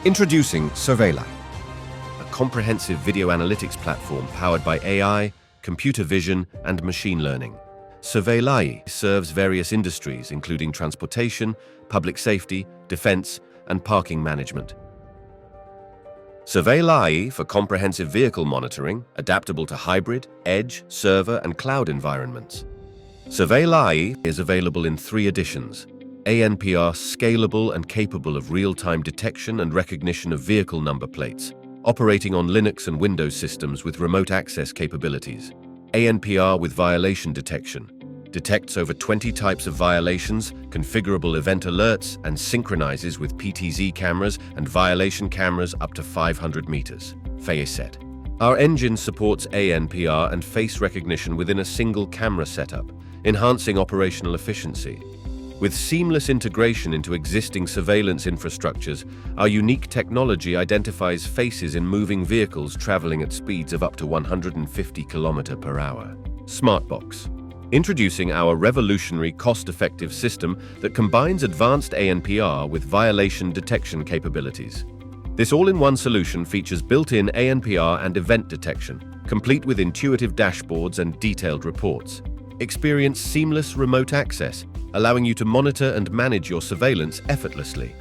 Introducing SurveilAI, a comprehensive video analytics platform powered by AI, computer vision, and machine learning. SurveilAI serves various industries, including transportation, public safety, defense, and parking management. SurveilAI for comprehensive vehicle monitoring, adaptable to hybrid, edge, server, and cloud environments. SurveilAI is available in 3 editions. ANPR scalable and capable of real-time detection and recognition of vehicle number plates, operating on Linux and Windows systems with remote access capabilities. ANPR with violation detection, detects over 20 types of violations, configurable event alerts, and synchronizes with PTZ cameras and violation cameras up to 500 meters. FAISET. Our engine supports ANPR and face recognition within a single camera setup, enhancing operational efficiency. With seamless integration into existing surveillance infrastructures, our unique technology identifies faces in moving vehicles traveling at speeds of up to 150 km per hour. Smartbox. Introducing our revolutionary, cost-effective system that combines advanced ANPR with violation detection capabilities. This all-in-one solution features built-in ANPR and event detection, complete with intuitive dashboards and detailed reports. Experience seamless remote access, allowing you to monitor and manage your surveillance effortlessly.